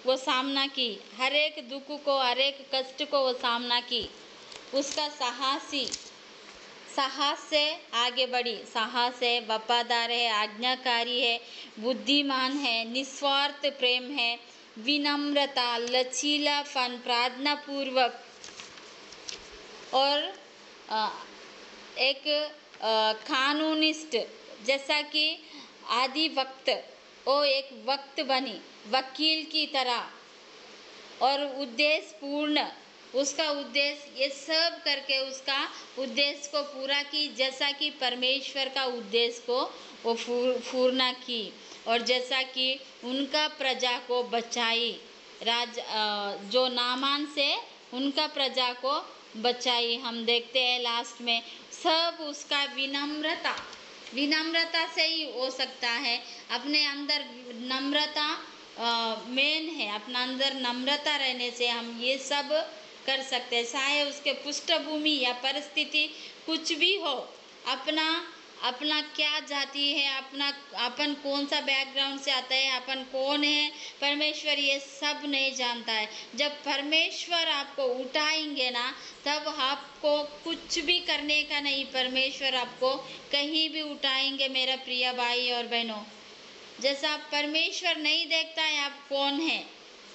वो सामना की, हर एक दुख को, हर एक कष्ट को वो सामना की। उसका साहस से आगे बढ़ी, साहस है, वफादार है, आज्ञाकारी है, बुद्धिमान है, निस्वार्थ प्रेम है, विनम्रता, लचीलापन, प्रार्थना पूर्वक और एक कानूनिस्ट, जैसा कि आदि वक्त वो एक वक्त बनी वकील की तरह और उद्देश्य पूर्ण, उसका उद्देश्य ये सब करके उसका उद्देश्य को पूरा की, जैसा कि परमेश्वर का उद्देश्य को वो पूर्ण की और जैसा कि उनका प्रजा को बचाई, जो नामान से उनका प्रजा को बचाई। हम देखते हैं लास्ट में सब उसका विनम्रता से ही हो सकता है। अपने अंदर नम्रता मेन है, अपना अंदर नम्रता रहने से हम ये सब कर सकते हैं। चाहे उसके पृष्ठभूमि या परिस्थिति कुछ भी हो, अपना क्या जाति है, अपन कौन सा बैकग्राउंड से आता है, अपन कौन है, परमेश्वर ये सब नहीं जानता है। जब परमेश्वर आपको उठाएंगे ना, तब आपको कुछ भी करने का नहीं, परमेश्वर आपको कहीं भी उठाएंगे मेरा प्रिय भाई और बहनों। जैसा परमेश्वर नहीं देखता है आप कौन है,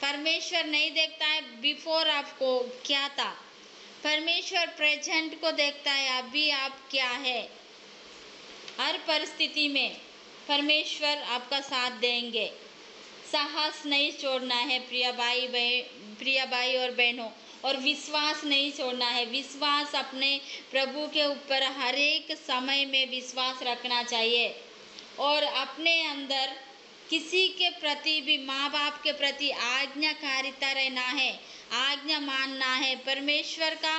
परमेश्वर नहीं देखता है बिफोर आपको क्या था, परमेश्वर प्रेजेंट को देखता है अभी आप क्या है। हर परिस्थिति में परमेश्वर आपका साथ देंगे। साहस नहीं छोड़ना है प्रिय भाई और बहनों, और विश्वास नहीं छोड़ना है। विश्वास अपने प्रभु के ऊपर हर एक समय में विश्वास रखना चाहिए और अपने अंदर किसी के प्रति भी, माँ बाप के प्रति आज्ञाकारिता रहना है, आज्ञा मानना है। परमेश्वर का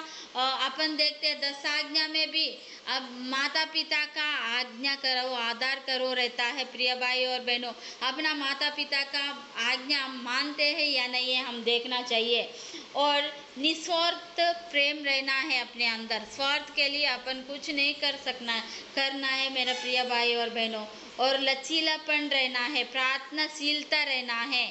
अपन देखते हैं 10 आज्ञा में भी अब माता पिता का आज्ञा करो, आदर करो रहता है। प्रिय भाई और बहनों, अपना माता पिता का आज्ञा मानते हैं या नहीं है हम देखना चाहिए। और निस्वार्थ प्रेम रहना है अपने अंदर, स्वार्थ के लिए अपन कुछ नहीं करना है मेरा प्रिय भाई और बहनों। और लचीलापन रहना है, प्रार्थनाशीलता रहना है।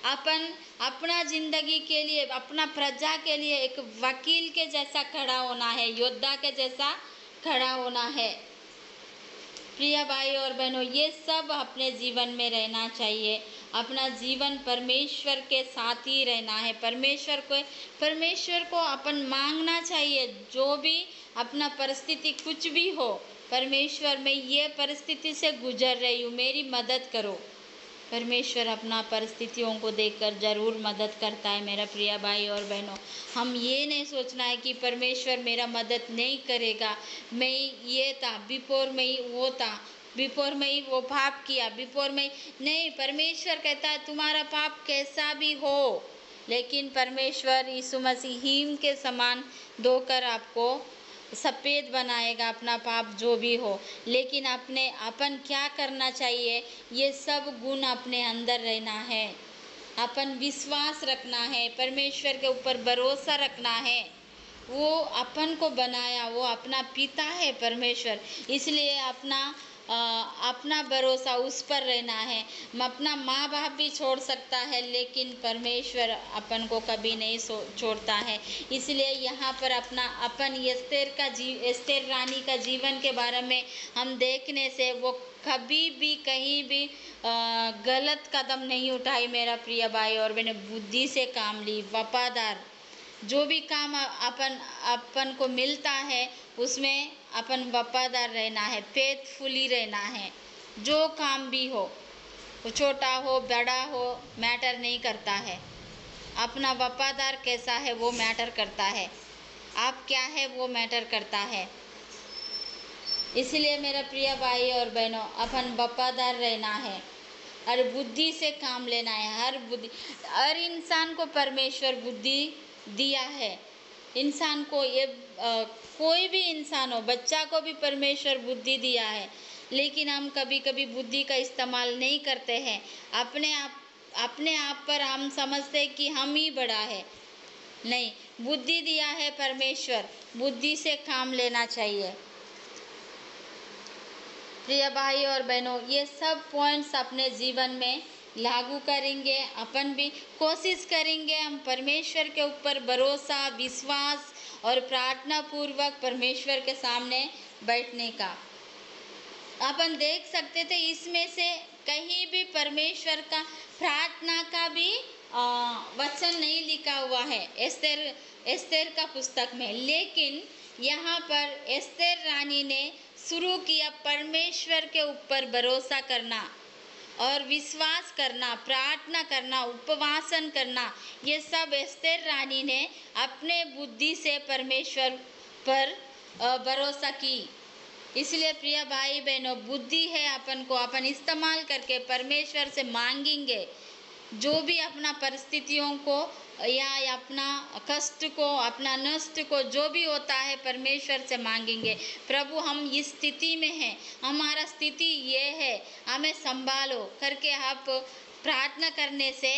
अपन अपना जिंदगी के लिए, अपना प्रजा के लिए एक वकील के जैसा खड़ा होना है, योद्धा के जैसा खड़ा होना है। प्रिय भाई और बहनों, ये सब अपने जीवन में रहना चाहिए। अपना जीवन परमेश्वर के साथ ही रहना है। परमेश्वर को अपन मांगना चाहिए, जो भी अपना परिस्थिति कुछ भी हो, परमेश्वर मैं ये परिस्थिति से गुजर रही हूँ, मेरी मदद करो। परमेश्वर अपना परिस्थितियों को देखकर ज़रूर मदद करता है मेरा प्रिय भाई और बहनों। हम ये नहीं सोचना है कि परमेश्वर मेरा मदद नहीं करेगा, मैं ये था बिफोर में ही वो था, बिफोर में ही वो पाप किया, बिफोर में नहीं। परमेश्वर कहता है तुम्हारा पाप कैसा भी हो, लेकिन परमेश्वर यीशु मसीह के समान धोकर आपको सफ़ेद बनाएगा, अपना पाप जो भी हो। लेकिन अपन क्या करना चाहिए, ये सब गुण अपने अंदर रहना है। अपन विश्वास रखना है, परमेश्वर के ऊपर भरोसा रखना है। वो अपन को बनाया, वो अपना पिता है परमेश्वर, इसलिए अपना भरोसा उस पर रहना है। अपना माँ बाप भी छोड़ सकता है, लेकिन परमेश्वर अपन को कभी नहीं छोड़ता है। इसलिए यहाँ पर अपन एस्तेर रानी का जीवन के बारे में हम देखने से वो कभी भी कहीं भी गलत कदम नहीं उठाई मेरा प्रिय भाई और मैंने बुद्धि से काम ली, वफादार। जो भी काम अपन को मिलता है उसमें अपन वफादार रहना है, फेथफुली रहना है। जो काम भी हो, वो छोटा हो बड़ा हो, मैटर नहीं करता है। अपना वफादार कैसा है वो मैटर करता है, आप क्या है वो मैटर करता है। इसलिए मेरा प्रिय भाई और बहनों, अपन वफादार रहना है और बुद्धि से काम लेना है। हर इंसान को परमेश्वर बुद्धि दिया है। इंसान को ये कोई भी इंसान हो, बच्चा को भी परमेश्वर बुद्धि दिया है, लेकिन हम कभी कभी बुद्धि का इस्तेमाल नहीं करते हैं। अपने आप पर हम समझते हैं कि हम ही बड़ा है। नहीं, बुद्धि दिया है परमेश्वर, बुद्धि से काम लेना चाहिए। प्रिय भाई और बहनों, ये सब पॉइंट्स अपने जीवन में लागू करेंगे। अपन भी कोशिश करेंगे हम परमेश्वर के ऊपर भरोसा, विश्वास और प्रार्थना पूर्वक परमेश्वर के सामने बैठने का। अपन देख सकते थे इसमें से कहीं भी परमेश्वर का प्रार्थना का भी वचन नहीं लिखा हुआ है एस्तेर का पुस्तक में, लेकिन यहाँ पर एस्तेर रानी ने शुरू किया परमेश्वर के ऊपर भरोसा करना और विश्वास करना, प्रार्थना करना, उपवासन करना। ये सब एस्तेर रानी ने अपने बुद्धि से परमेश्वर पर भरोसा की। इसलिए प्रिय भाई बहनों, बुद्धि है अपन को, अपन इस्तेमाल करके परमेश्वर से मांगेंगे। जो भी अपना परिस्थितियों को या अपना कष्ट को, अपना नष्ट को, जो भी होता है परमेश्वर से मांगेंगे। प्रभु हम इस स्थिति में हैं, हमारा स्थिति ये है, हमें संभालो करके आप प्रार्थना करने से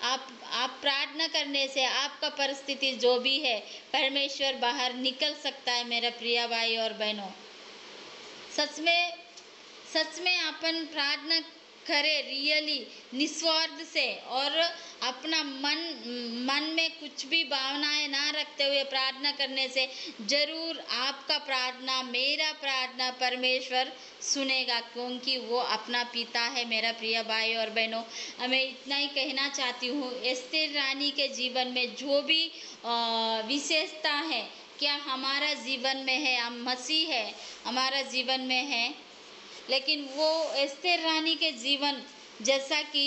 आप प्रार्थना करने से आपका परिस्थिति जो भी है परमेश्वर बाहर निकल सकता है। मेरा प्रिय भाई और बहनों, सच में अपन प्रार्थना करें रियली निस्वार्थ से और अपना मन में कुछ भी भावनाएं ना रखते हुए प्रार्थना करने से जरूर आपका प्रार्थना, मेरा प्रार्थना परमेश्वर सुनेगा, क्योंकि वो अपना पिता है। मेरा प्रिय भाई और बहनों, मैं इतना ही कहना चाहती हूँ, एस्तेर रानी के जीवन में जो भी विशेषता है क्या हमारा जीवन में है, हम मसीह है हमारा जीवन में है, लेकिन वो एस्तेर रानी के जीवन जैसा कि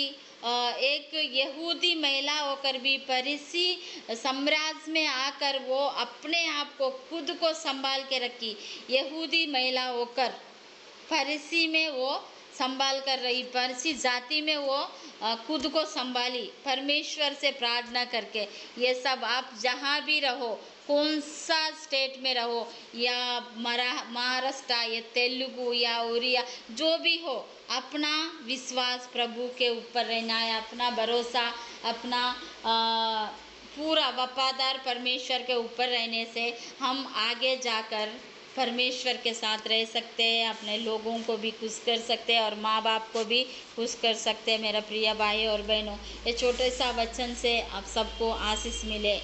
एक यहूदी महिला होकर भी फरीसी साम्राज्य में आकर वो अपने आप को खुद को संभाल के रखी। यहूदी महिला होकर फरीसी में वो संभाल कर रही, फरीसी जाति में वो खुद को संभाली परमेश्वर से प्रार्थना करके। ये सब आप जहाँ भी रहो, कौन सा स्टेट में रहो, या महाराष्ट्र या तेलुगु या उड़िया, जो भी हो, अपना विश्वास प्रभु के ऊपर रहना है, अपना भरोसा, अपना पूरा वफादार परमेश्वर के ऊपर रहने से हम आगे जाकर परमेश्वर के साथ रह सकते हैं, अपने लोगों को भी खुश कर सकते हैं और माँ बाप को भी खुश कर सकते हैं। मेरा प्रिय भाई और बहनों, ये छोटे सा वचन से आप सबको आशीष मिले।